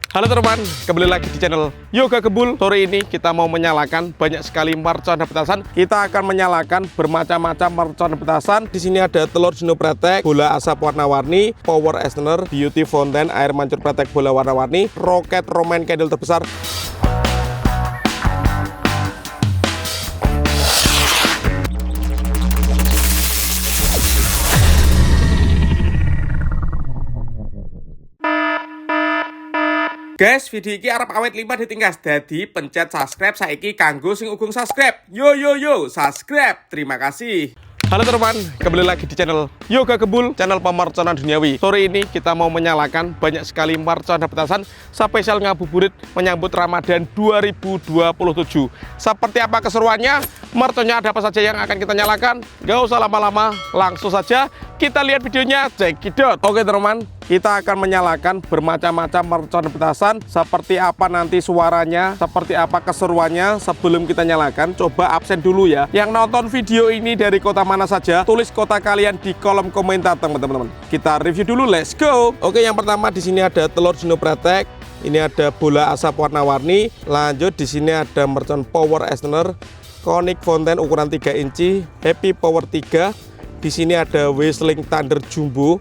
Halo teman, kembali lagi di channel Yoga Kebul. Sore ini kita mau menyalakan banyak sekali mercon dan petasan. Kita akan menyalakan bermacam-macam mercon dan petasan. Di sini ada telur Dino Pretek, bola asap warna-warni, power Eisner, beauty fountain, air mancur Pretek bola warna-warni, roket Roman candle terbesar. Guys, video ini arep awet 5 ditingkas. Jadi pencet subscribe saiki kanggo sing ugung subscribe. Yo subscribe. Terima kasih. Halo teman, kembali lagi di channel Yoga Kebul, channel pemerconan duniawi. Sore ini kita mau menyalakan banyak sekali mercon dan petasan spesial ngabuburit menyambut Ramadan 2027. Seperti apa keseruannya? Merconnya ada apa saja yang akan kita nyalakan? Gak usah lama-lama, langsung saja kita lihat videonya. Check it out. Oke teman, kita akan menyalakan bermacam-macam mercon dan petasan. Seperti apa nanti suaranya, seperti apa keseruannya. Sebelum kita nyalakan, coba absen dulu ya. Yang nonton video ini dari kota mana saja, tulis kota kalian di kolom komentar teman-teman. Kita review dulu, let's go. Oke, yang pertama di sini ada telur Dino Pretek. Ini ada bola asap warna-warni. Lanjut di sini ada mercon power Eisner, Conic Fountain ukuran 3 inci, Happy Power 3. Di sini ada Whistling Thunder Jumbo,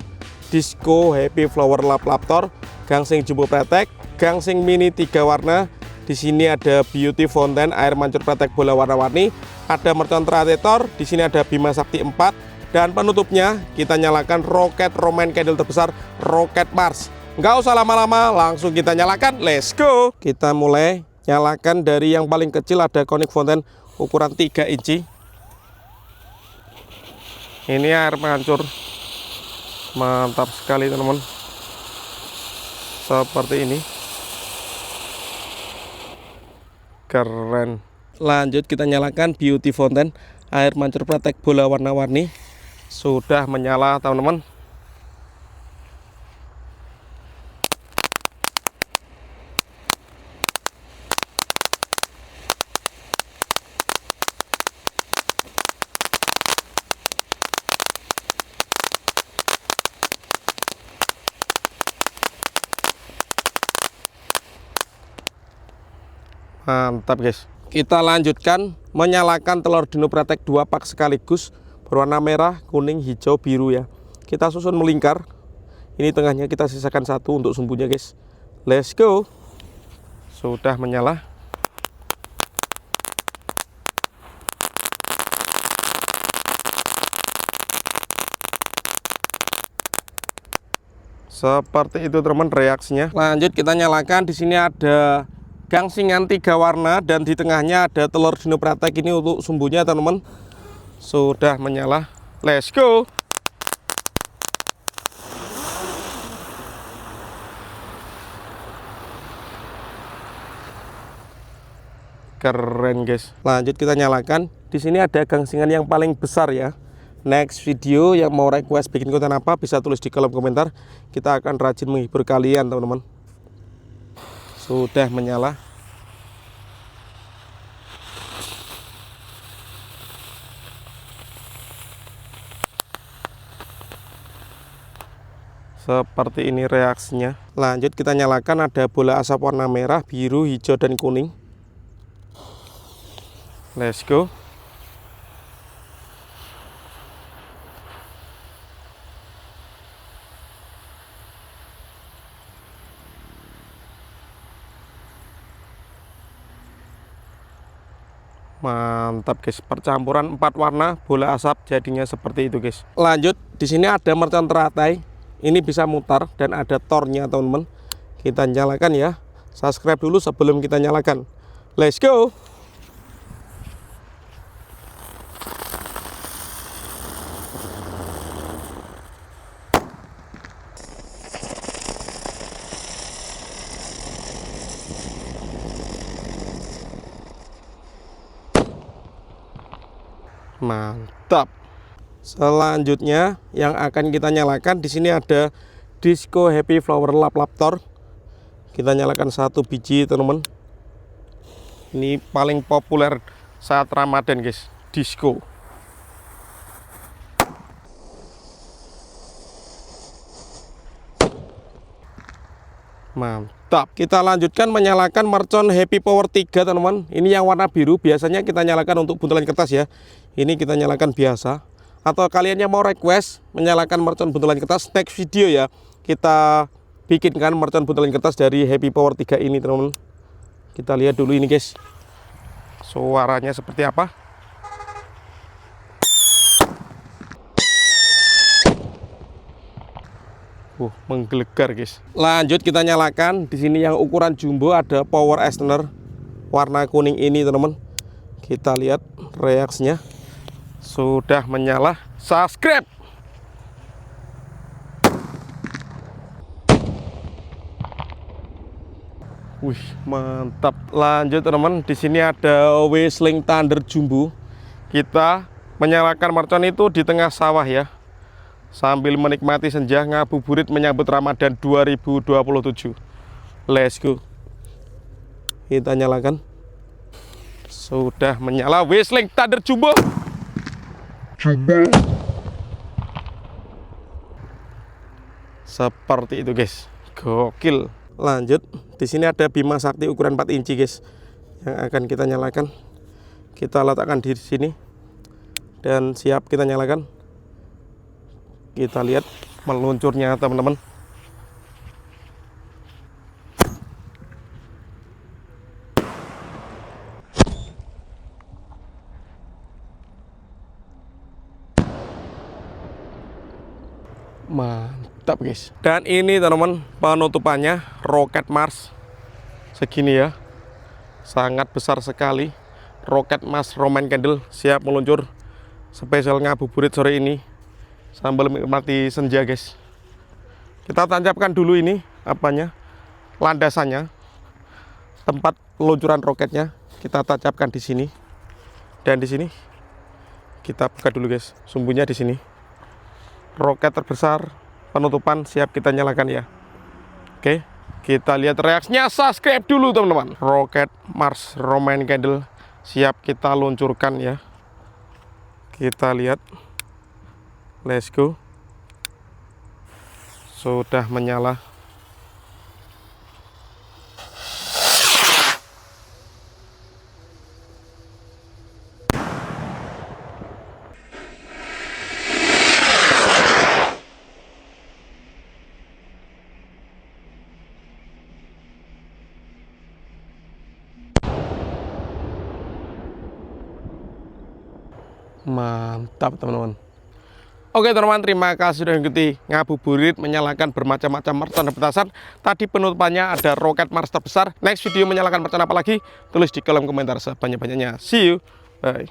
Disco Happy Flower Laptor, gangsing Jumbo Pretek, gangsing mini 3 warna. Di sini ada Beauty Fountain, air mancur Pretek bola warna-warni, ada mercon Traditor. Di sini ada Bima Sakti 4, dan penutupnya kita nyalakan roket Roman candle terbesar, Roket Mars. Nggak usah lama-lama, langsung kita nyalakan. Let's go. Kita mulai nyalakan dari yang paling kecil, ada Conic Fountain ukuran 3 inci. Ini air mancur, mantap sekali teman-teman, seperti ini, keren. Lanjut kita nyalakan Beauty Fountain, air mancur Pretek bola warna-warni. Sudah menyala teman-teman. Mantap guys. Kita lanjutkan menyalakan telur Dino Pretek 2 pak sekaligus, berwarna merah, kuning, hijau, biru ya. Kita susun melingkar. Ini tengahnya kita sisakan satu untuk sumbunya guys. Let's go. Sudah menyala. Seperti itu teman reaksinya. Lanjut kita nyalakan. Di sini ada gangsingan 3 warna, dan di tengahnya ada telur Dino Pretek ini untuk sumbunya teman-teman. Sudah menyala. Let's go. Keren guys. Lanjut kita nyalakan. Di sini ada gangsingan yang paling besar ya. Next video yang mau request bikin konten apa bisa tulis di kolom komentar. Kita akan rajin menghibur kalian teman-teman. Sudah menyala. Seperti ini reaksinya. Lanjut kita nyalakan, ada bola asap warna merah, biru, hijau, dan kuning. Let's go. Mantap guys, percampuran 4 warna bola asap jadinya seperti itu guys. Lanjut di sini ada mercon teratai. Ini bisa mutar dan ada tornya teman-teman. Kita nyalakan ya. Subscribe dulu sebelum kita nyalakan. Let's go. Mantap. Selanjutnya yang akan kita nyalakan, di sini ada Disco Happy Flower Laptor. Kita nyalakan 1 biji teman-teman. Ini paling populer saat Ramadan guys, Disco. Mantap. Mantap. Kita lanjutkan menyalakan mercon Happy Power 3 teman-teman. Ini yang warna biru, biasanya kita nyalakan untuk buntelan kertas ya. Ini kita nyalakan biasa. Atau kalian yang mau request menyalakan mercon buntelan kertas, next video ya kita bikinkan mercon buntelan kertas dari Happy Power 3 ini teman-teman. Kita lihat dulu ini guys, suaranya seperti apa. Menggelegar guys. Lanjut kita nyalakan. Di sini yang ukuran jumbo ada power extender warna kuning ini teman-teman. Kita lihat reaksinya. Sudah menyala. Subscribe. Wih, mantap. Lanjut teman-teman. Di sini ada Whistling Thunder jumbo. Kita menyalakan mercon itu di tengah sawah ya, sambil menikmati senja ngabuburit menyambut Ramadan 2027. Let's go. Kita nyalakan. Sudah menyala. Whistling Thunder jumbo. Seperti itu guys. Gokil. Lanjut. Di sini ada Bima Sakti ukuran 4 inci guys, yang akan kita nyalakan. Kita letakkan di sini dan siap kita nyalakan. Kita lihat meluncurnya teman-teman. Mantap guys. Dan ini teman-teman penutupannya Rocket Mars segini ya, sangat besar sekali. Rocket Mars Roman Candle siap meluncur, spesial ngabuburit sore ini sambil menikmati senja guys. Kita tancapkan dulu ini apanya, landasannya, tempat peluncuran roketnya kita tancapkan di sini, dan di sini kita buka dulu guys, sumbunya di sini. Roket terbesar penutupan siap kita nyalakan ya. Oke, kita lihat reaksinya. Subscribe dulu teman-teman. Rocket Mars Roman Candle siap kita luncurkan ya. Kita lihat. Let's go. Sudah menyala. Mantap teman-teman. Oke teman-teman, terima kasih sudah mengikuti ngabuburit menyalakan bermacam-macam mercon dan petasan. Tadi penutupannya ada Rocket Mars terbesar. Next video menyalakan mercon apa lagi? Tulis di kolom komentar sebanyak-banyaknya. See you. Bye.